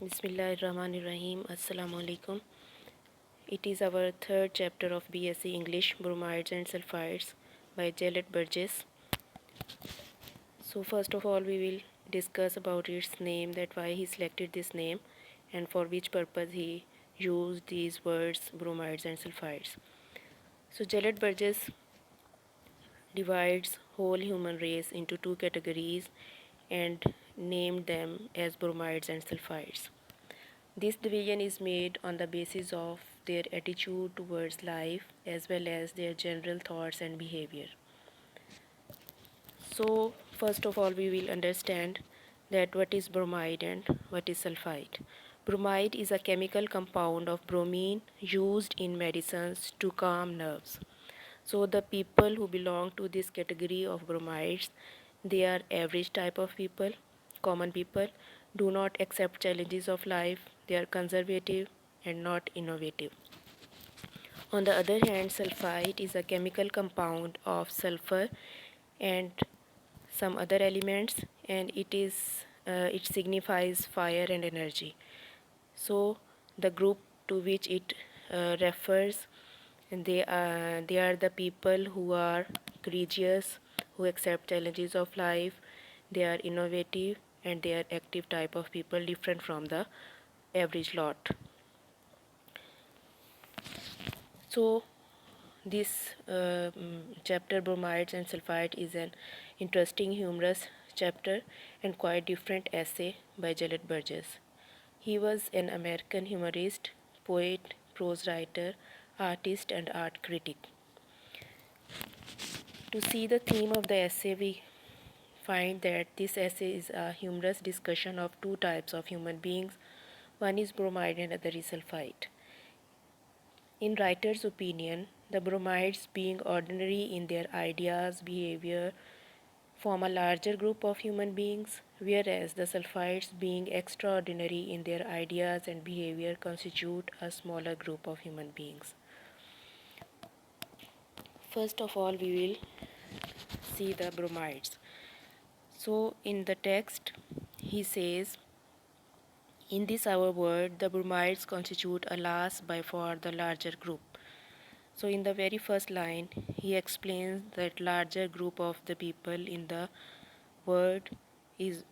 Bismillahirrahmanirrahim. Assalamu alaikum. It is our third chapter of BSc English, Bromides and Sulfides by Jalet Burgess. So first of all, we will discuss about its name, that why he selected this name and for which purpose he used these words bromides and sulfides. So Jalet Burgess divides whole human race into two categories and named them as bromides and sulfides. This division is made on the basis of their attitude towards life as well as their general thoughts and behavior. So, first of all, we will understand that what is bromide and what is sulfide. Bromide is a chemical compound of bromine used in medicines to calm nerves. So, the people who belong to this category of bromides, they are average type of people, common people, do not accept challenges of life, they are conservative and not innovative. On the other hand, sulfide is a chemical compound of sulfur and some other elements, and it signifies fire and energy. So the group to which it refers, and they are the people who are courageous, who accept challenges of life, they are innovative, and they are active type of people, different from the average lot. So this chapter, Bromides and Sulfide, is an interesting, humorous chapter and quite different essay by Jalet Burgess. He was an American humorist, poet, prose writer, artist, and art critic. To see the theme of the essay, we find that this essay is a humorous discussion of two types of human beings. One is bromide and other is sulfide. In writer's opinion, the bromides, being ordinary in their ideas, behavior, form a larger group of human beings, whereas the sulfides, being extraordinary in their ideas and behavior, constitute a smaller group of human beings. First of all, we will see the bromides. So, in the text, he says, in this our word, the bromides constitute a last by far the larger group. So in the very first line, he explains that larger group of the people in the word is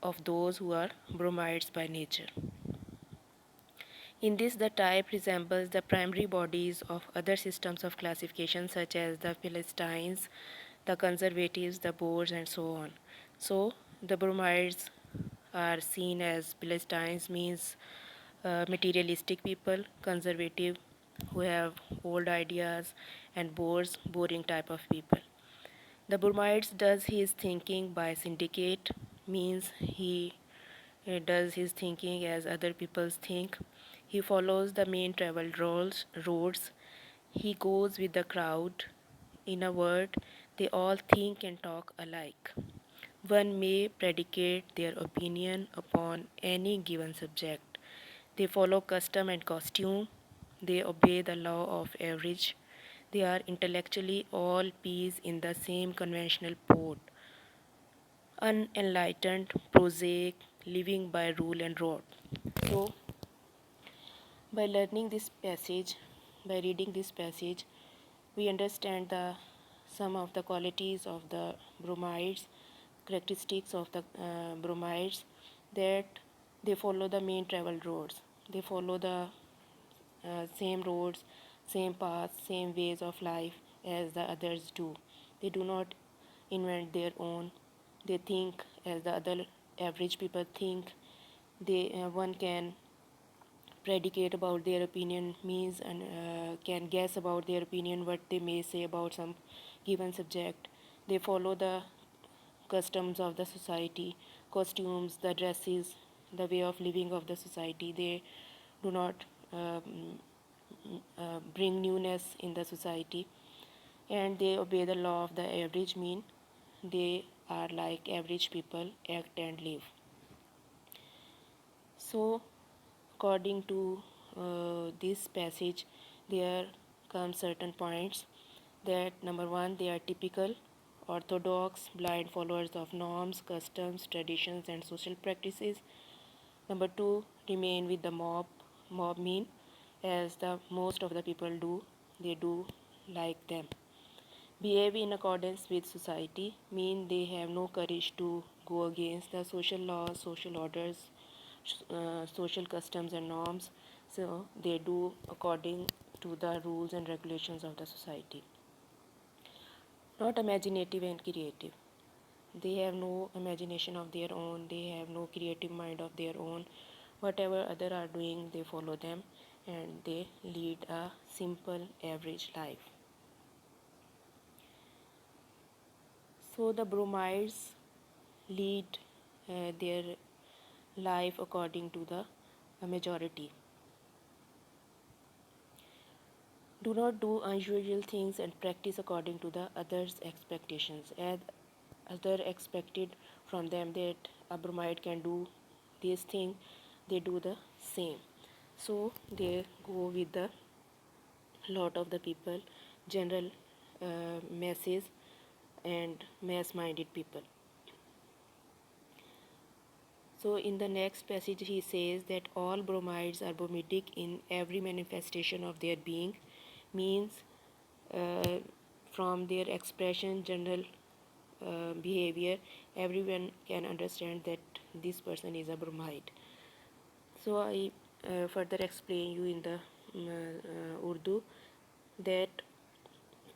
of those who are bromides by nature. In this, the type resembles the primary bodies of other systems of classification such as the Philistines, the conservatives, the Boers, and so on. So the bromides are seen as Philistines, means materialistic people, conservative who have old ideas, and Boers, boring type of people. The bromides does his thinking by syndicate, means he does his thinking as other people think. He follows the main traveled roads. He goes with the crowd. In a word, they all think and talk alike. One may predicate their opinion upon any given subject. They follow custom and costume. They obey the law of average. They are intellectually all peas in the same conventional pot, unenlightened, prosaic, living by rule and rote. So, by learning this passage, by reading this passage, we understand some of the qualities of the bromides, characteristics of the bromides, that they follow the main traveled roads. They follow the same roads, same paths, same ways of life as the others do. They do not invent their own. They think as the other average people think. One can predicate about their opinion, means, and can guess about their opinion what they may say about some given subject. They follow the customs of the society, costumes, the dresses, the way of living of the society. They do not bring newness in the society, and they obey the law of the average mean. They are like average people, act and live. So according to this passage, there come certain points, that number one, they are typical, orthodox, blind followers of norms, customs, traditions, and social practices. Number 2, remain with the mob. Mob mean as the most of the people do, they do like them. Behave in accordance with society mean they have no courage to go against the social laws, social orders, social customs and norms. So they do according to the rules and regulations of the society. Not imaginative and creative. They have no imagination of their own, they have no creative mind of their own. Whatever other are doing, they follow them and they lead a simple average life. So the bromides lead their life according to the majority. Do not do unusual things and practice according to the others' expectations. As other expected from them that a bromide can do this thing, they do the same. So they go with the lot of the people, general masses and mass-minded people. So in the next passage he says that all bromides are bromidic in every manifestation of their being, means uh, from their expression, general behavior, everyone can understand that this person is a bromide. So I further explain you in the Urdu that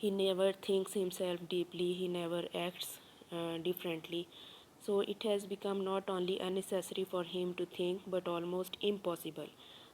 He never thinks himself deeply, he never acts differently. So it has become not only unnecessary for him to think but almost impossible.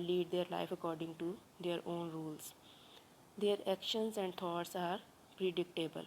lead their life according to their own rules. Their actions and thoughts are predictable.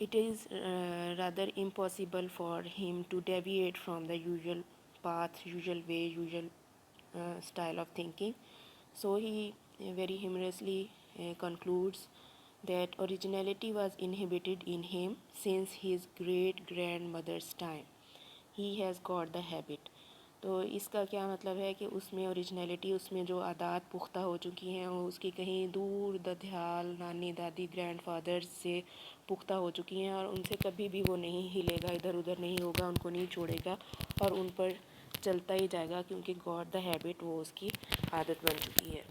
it is rather impossible for him to deviate from the usual path, usual way, usual style of thinking. So he very humorously concludes that originality was inhibited in him since his great grandmother's time. He has got the habit. تو اس کا کیا مطلب ہے کہ اس میں originality, اس میں جو عادات پختہ ہو چکی ہیں وہ اس کی کہیں دور ددھیال نانی دادی گرینڈ فادر سے پختہ ہو چکی ہیں، اور ان سے کبھی بھی وہ نہیں ہلے گا، ادھر ادھر نہیں ہوگا، ان کو نہیں چھوڑے گا اور ان پر چلتا ہی جائے گا، کیونکہ گاڈ دا ہیبٹ وہ اس کی عادت بن چکی ہے.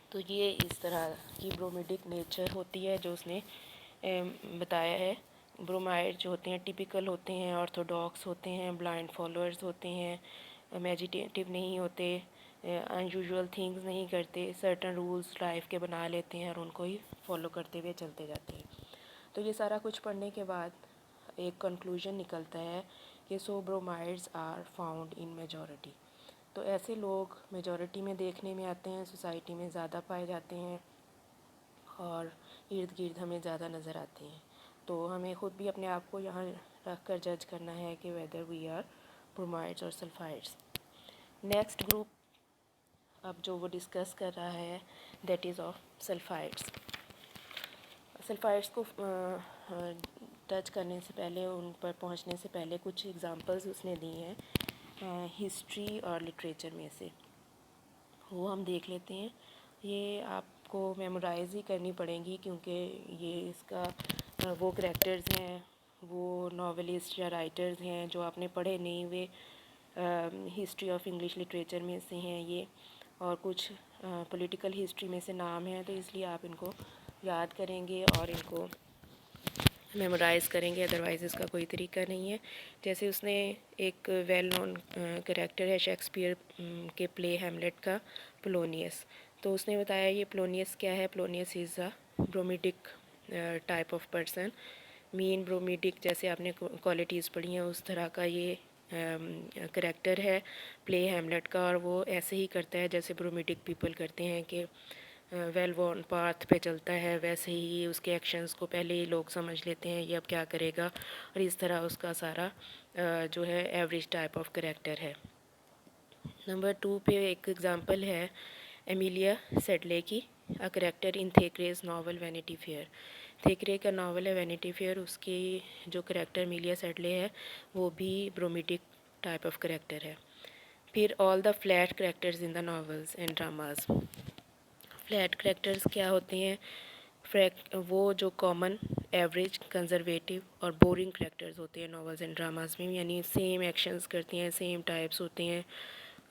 تو یہ اس طرح کی برومیڈک نیچر ہوتی ہے جو اس نے بتایا ہے. برومائڈ جو ہوتے ہیں ٹپیکل ہوتے ہیں، آرتھوڈاکس ہوتے ہیں، بلائنڈ فالوورز ہوتے ہیں، میڈیٹیو نہیں ہوتے، ان یوزول تھنگز نہیں کرتے، سرٹن رولز لائف کے بنا لیتے ہیں اور ان کو ہی فالو کرتے ہوئے چلتے جاتے ہیں. تو یہ سارا کچھ پڑھنے کے بعد ایک کنکلوژن نکلتا ہے کہ سو برومائڈز آر فاؤنڈ ان میجورٹی. تو ایسے لوگ میجورٹی میں دیکھنے میں آتے ہیں، سوسائٹی میں زیادہ پائے جاتے ہیں اور ارد گرد ہمیں زیادہ نظر آتے ہیں. تو ہمیں خود بھی اپنے آپ کو یہاں رکھ کر جج کرنا ہے کہ ویدر وی آر برومائڈس اور سلفائڈس. نیکسٹ گروپ اب جو وہ ڈسکس کر رہا ہے دیٹ از آف سلفائڈس. سلفائڈس کو ٹچ کرنے سے پہلے، ان پر پہنچنے سے پہلے کچھ ایگزامپلز اس نے دی ہیں ہسٹری اور لٹریچر میں سے، وہ ہم دیکھ لیتے ہیں. یہ آپ کو میمورائز ہی کرنی پڑیں گی کیونکہ یہ اس کا وہ کریکٹرز ہیں، وہ ناولسٹ یا رائٹرز ہیں جو آپ نے پڑھے نہیں ہوئے. ہسٹری آف انگلش لٹریچر میں سے ہیں یہ، اور کچھ پولیٹیکل ہسٹری میں سے نام ہیں، تو اس لیے آپ ان کو یاد کریں گے اور ان کو میمورائز کریں گے، ادروائز اس کا کوئی طریقہ نہیں ہے. جیسے اس نے ایک ویل نون کریکٹر ہے شیکسپیئر کے پلے ہیملیٹ کا، پولونیس. تو اس نے بتایا یہ پولونیس کیا ہے. پولونیس از اے برومیڈک ٹائپ آف پرسن. مین برومیڈک جیسے آپ نے کوالٹیز پڑھی ہیں اس طرح کا یہ کریکٹر ہے پلے ہیملیٹ کا، اور وہ ایسے ہی کرتا ہے جیسے برومیڈک پیپل کرتے ہیں کہ ویل وون پاتھ پہ چلتا ہے، ویسے ہی اس کے ایکشنز کو پہلے ہی لوگ سمجھ لیتے ہیں یہ اب کیا کرے گا، اور اس طرح اس کا سارا جو ہے ایوریج ٹائپ آف کریکٹر ہے. نمبر 2 پہ ایک ایگزامپل ہے ایمیلیا سیڈلے کی، a character in Thackeray's novel Vanity Fair. Thackeray کا ناول ہے وینیٹی فیئر، اس کی جو کریکٹر ایمیلیا سیڈلے ہے وہ بھی برومیڈک ٹائپ آف کریکٹر ہے. پھر all the flat characters in the novels and dramas. Flat characters کیا ہوتے ہیں؟ وہ جو کامن، ایوریج، کنزرویٹیو اور بورنگ کریکٹرز ہوتے ہیں ناولز اینڈ ڈراماز میں، یعنی سیم ایکشنز کرتے ہیں، سیم ٹائپس ہوتے ہیں.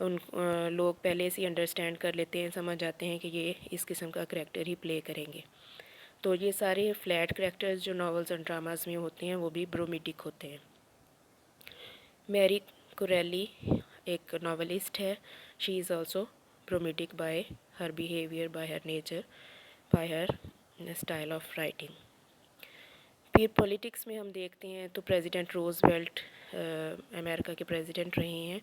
ان لوگ پہلے سے انڈرسٹینڈ کر لیتے ہیں، سمجھ جاتے ہیں کہ یہ اس قسم کا کریکٹر ہی پلے کریں گے. تو یہ سارے فلیٹ کریکٹرز جو ناولز اینڈ ڈراماز میں ہوتے ہیں وہ بھی برومیڈک ہوتے ہیں. میری کوریلی ایک ناولسٹ ہے. She is also bromidic by her behaviour, by her nature, by her style of writing. پھر پولیٹکس میں ہم دیکھتے ہیں تو پریزیڈنٹ روز ویلٹ امریکہ کے پریزیڈنٹ رہے ہیں.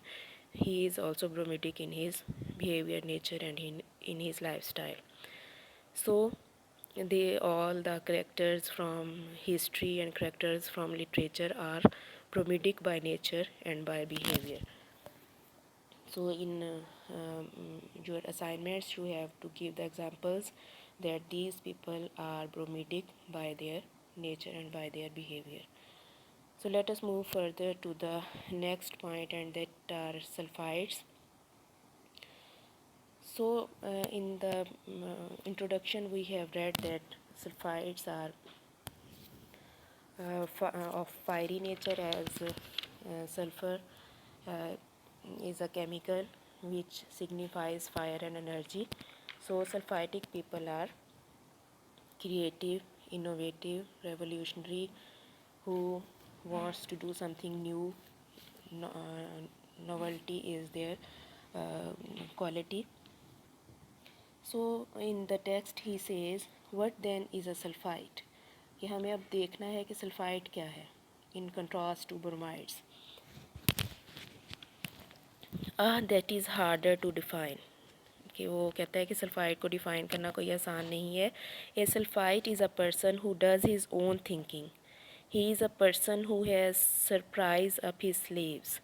He is also bromidic in his behaviour, nature and in his lifestyle. So they all the characters from history and characters from literature are bromedic by nature and by behavior. So in your assignments you have to give the examples that these people are bromedic by their nature and by their behavior. So let us move further to the next point, and that are sulfides. So in the introduction we have read that sulfides are of fiery nature, as sulfur is a chemical which signifies fire and energy. So sulfidic people are creative, innovative, revolutionary, who wants to do something new. Novelty is their quality. So in the text he says, what then is a sulfide? کہ ہمیں اب دیکھنا ہے کہ sulphide کیا ہے in contrast to bromides. That is harder to define. کہ وہ کہتا ہے کہ سلفائڈ کو ڈیفائن کرنا کوئی آسان نہیں ہے. A sulphide is a person who does his own thinking He is a person who has surprised up his slaves.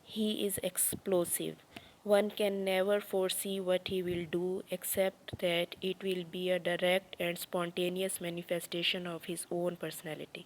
He is explosive. One can never foresee what he will do except that it will be a direct and spontaneous manifestation of his own personality.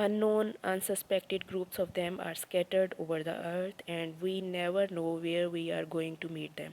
Unknown, unsuspected groups of them are scattered over the earth and we never know where we are going to meet them.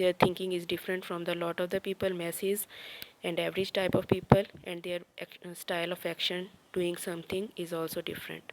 their thinking is different from the lot of the people, masses and average type of people, and their style of action doing something is also different.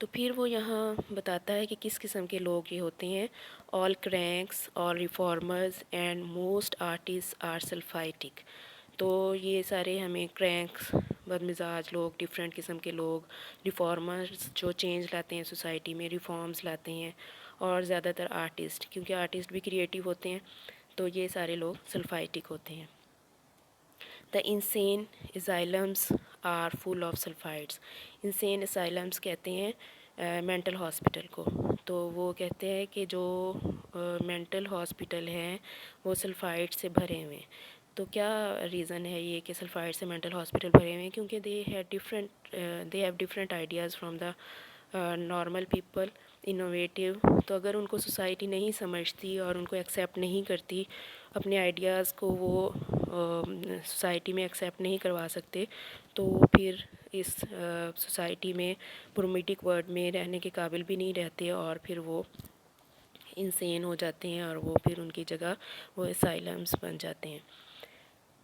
تو پھر وہ یہاں بتاتا ہے کہ کس قسم کے لوگ یہ ہوتے ہیں. آل کرینکس اور reformers and most artists are sulphitic. تو یہ سارے ہمیں کرینکس بد مزاج لوگ، ڈفرینٹ قسم کے لوگ، ریفارمرز جو چینج لاتے ہیں سوسائٹی میں، ریفارمز لاتے ہیں، اور زیادہ تر آرٹسٹ، کیونکہ آرٹسٹ بھی کریٹیو ہوتے ہیں، تو یہ سارے لوگ سلفائٹک ہوتے ہیں. The insane asylums are full of sulphides. Insane asylums کہتے ہیں مینٹل ہاسپٹل کو. تو وہ کہتے ہیں کہ جو مینٹل ہاسپٹل ہیں وہ سلفائڈ سے بھرے ہوئے ہیں. تو کیا ریزن ہے یہ کہ سلفائڈ سے مینٹل ہاسپٹل بھرے ہوئے ہیں؟ کیونکہ they have different ideas from the normal people, innovative. تو اگر ان کو سوسائٹی نہیں سمجھتی اور ان کو ایکسیپٹ نہیں کرتی، اپنے آئیڈیاز کو وہ سوسائٹی میں ایکسیپٹ نہیں کروا سکتے، تو وہ پھر اس سوسائٹی میں پرومیٹک ورڈ میں رہنے کے قابل بھی نہیں رہتے، اور پھر وہ انسین ہو جاتے ہیں، اور وہ پھر ان کی جگہ وہ اسائلمس بن جاتے ہیں.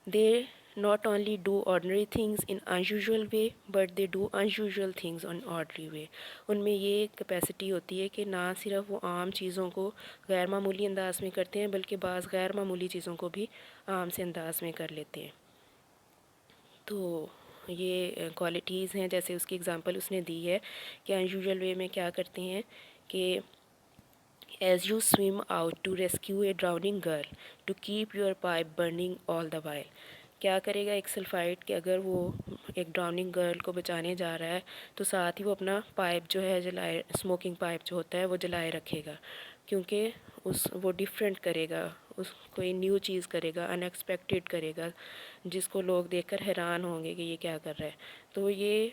دے not only do ordinary things in unusual way but they do unusual things in ordinary way. ان میں یہ کیپیسٹی ہوتی ہے کہ نہ صرف وہ عام چیزوں کو غیر معمولی انداز میں کرتے ہیں، بلکہ بعض غیر معمولی چیزوں کو بھی عام سے انداز میں کر لیتے ہیں. تو یہ کوالٹیز ہیں. جیسے اس کی اگزامپل اس نے دی ہے کہ انیوژل وے میں کیا کرتے ہیں کہ as you swim out to rescue a drowning girl to keep your pipe burning all the while. کیا کرے گا ایک سلفائڈ کہ اگر وہ ایک ڈراؤننگ گرل کو بچانے جا رہا ہے تو ساتھ ہی وہ اپنا پائپ جو ہے جلائے، اسموکنگ پائپ جو ہوتا ہے وہ جلائے رکھے گا، کیونکہ وہ ڈیفرنٹ کرے گا، کوئی نیو چیز کرے گا، ان ایکسپیکٹڈ کرے گا، جس کو لوگ دیکھ کر حیران ہوں گے کہ یہ کیا کر رہا ہے. تو یہ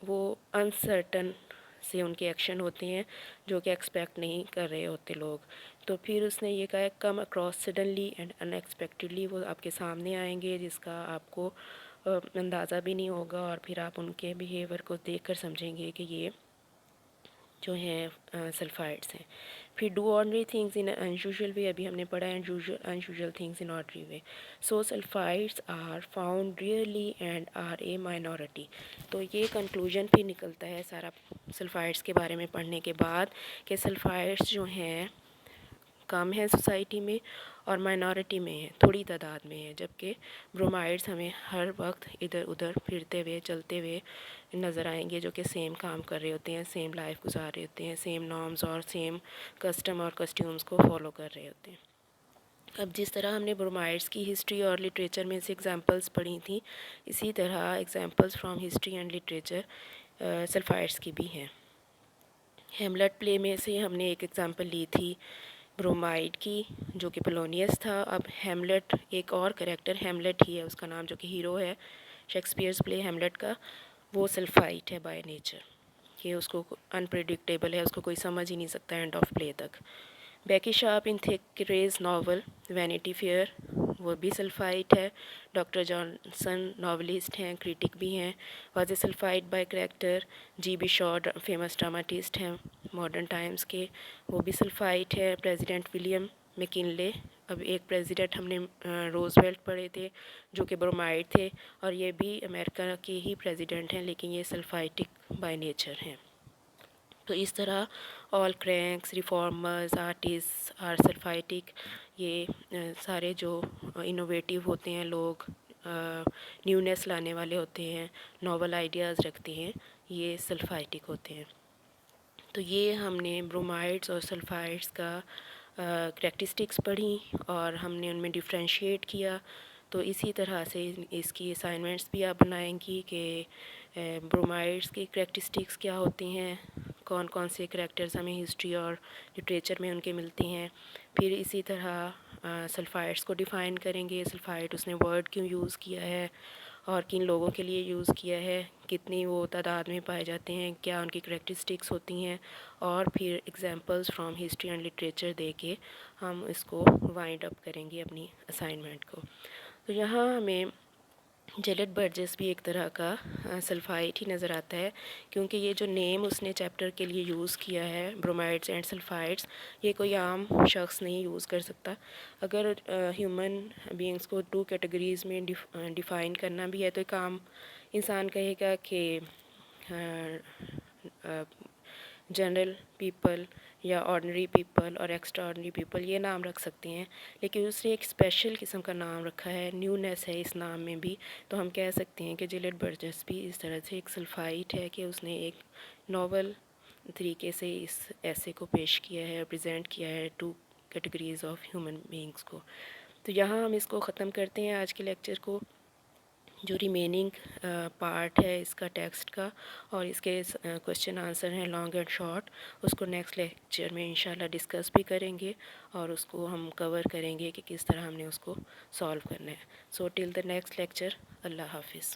وہ انسرٹن سے ان کے ایکشن ہوتے ہیں جو کہ ایکسپیکٹ نہیں کر رہے ہوتے لوگ. تو پھر اس نے یہ کہا ہے come across suddenly and in expectedly. وہ آپ کے سامنے آئیں گے جس کا آپ کو اندازہ بھی نہیں ہوگا، اور پھر آپ ان کے بیہیور کو دیکھ کر سمجھیں گے کہ یہ جو ہیں سلفائڈس ہیں. پھر do ordinary things in unusual way. ابھی ہم نے پڑھا ہے unusual things in ordinary way. So sulphides are found rarely and are a minority. تو یہ کنکلوژن پھر نکلتا ہے سارا سلفائڈس کے بارے میں پڑھنے کے بعد کہ سلفائڈس جو ہیں کم ہیں سوسائٹی میں اور مائنورٹی میں ہیں، تھوڑی تعداد میں ہیں، جبکہ برومائڈس ہمیں ہر وقت ادھر ادھر پھرتے ہوئے چلتے ہوئے نظر آئیں گے، جو کہ سیم کام کر رہے ہوتے ہیں، سیم لائف گزار رہے ہوتے ہیں، سیم نارمز اور سیم کسٹم اور کسٹیومز کو فالو کر رہے ہوتے ہیں. اب جس طرح ہم نے برومائڈس کی ہسٹری اور لٹریچر میں سے ایگزامپلس پڑھی تھیں، اسی طرح examples from history and literature sulphides کی بھی ہیں. ہیملٹ پلے میں سے ہم نے ایک ایگزامپل لی تھی برومائڈ کی، جو کہ پولونیس تھا. اب ہیملٹ ایک اور کریکٹر ہیملٹ ہی ہے اس کا نام، جو کہ ہیرو ہے شیکسپیئرز پلے ہیملٹ کا، وہ سلفائٹ ہے بائی نیچر، کہ اس کو انپریڈکٹیبل ہے، اس کو کوئی سمجھ ہی نہیں سکتا اینڈ آف پلے تک. Becky Sharp in Thackeray's novel Vanity Fair, وہ بھی سلفائٹ ہے. ڈاکٹر جانسن ناولسٹ ہیں، کریٹک بھی ہیں. Was a sulphite by character. G B Shaw famous dramatist ہیں ماڈرن ٹائمز کے، وہ بھی سلفائٹ ہے. President William McKinley. اب ایک پریزیڈنٹ ہم نے روزویلٹ پڑھے تھے جو کہ برومائڈ تھے، اور یہ بھی امریکہ کے ہی پریزیڈنٹ ہیں، لیکن یہ سلفائٹک بائی نیچر ہیں. تو اس طرح آل کرینکس، ریفارمرز، آرٹسٹ آر سلفائٹک. یہ سارے جو انوویٹیو ہوتے ہیں لوگ، نیونیس لانے والے ہوتے ہیں، ناول آئیڈیاز رکھتے ہیں، یہ سلفائٹک ہوتے ہیں. تو یہ ہم نے برومائڈس اور سلفائڈس کا کریکٹرسٹکس پڑھیں اور ہم نے ان میں ڈفرینشیٹ کیا. تو اسی طرح سے اس کی اسائنمنٹس بھی آپ بنائیں گی کہ برومائڈس کی کریکٹرسٹکس کیا ہوتی ہیں، کون کون سے کریکٹرز ہمیں ہسٹری اور لٹریچر میں ان کے ملتے ہیں. پھر اسی طرح سلفائڈس کو ڈیفائن کریں گے، سلفائڈ اس نے ورڈ کیوں یوز کیا ہے اور کن لوگوں کے لیے یوز کیا ہے، کتنی وہ تعداد میں پائے جاتے ہیں، کیا ان کی کریکٹرسٹکس ہوتی ہیں، اور پھر examples from history and literature دے کے ہم اس کو وائنڈ اپ کریں گے اپنی اسائنمنٹ کو. تو یہاں ہمیں جیلٹ برجس بھی ایک طرح کا سلفائٹ ہی نظر آتا ہے، کیونکہ یہ جو نیم اس نے چیپٹر کے لیے یوز کیا ہے برومائڈس اینڈ سلفائڈس، یہ کوئی عام شخص نہیں یوز کر سکتا. اگر ہیومن بینگس کو 2 کیٹیگریز میں ڈیفائن کرنا بھی ہے تو ایک عام انسان کہے گا کہ جنرل پیپل یا آرڈنری پیپل اور ایکسٹرا آرڈنری پیپل یہ نام رکھ سکتے ہیں، لیکن اس نے ایک اسپیشل قسم کا نام رکھا ہے، نیونیس ہے اس نام میں بھی. تو ہم کہہ سکتے ہیں کہ جلیٹ برجس بھی اس طرح سے ایک سلفائٹ ہے کہ اس نے ایک ناول طریقے سے اس ایسے کو پیش کیا ہے، پریزنٹ کیا ہے two categories of human beings کو. تو یہاں ہم اس کو ختم کرتے ہیں آج کے لیکچر کو. جو ریمیننگ پارٹ ہے اس کا ٹیکسٹ کا اور اس کے کوشچن آنسر ہیں لانگ اینڈ شارٹ، اس کو نیکسٹ لیکچر میں انشاءاللہ ڈسکس بھی کریں گے اور اس کو ہم کور کریں گے کہ کس طرح ہم نے اس کو سالو کرنا ہے. سو ٹل دا نیکسٹ لیکچر، اللہ حافظ.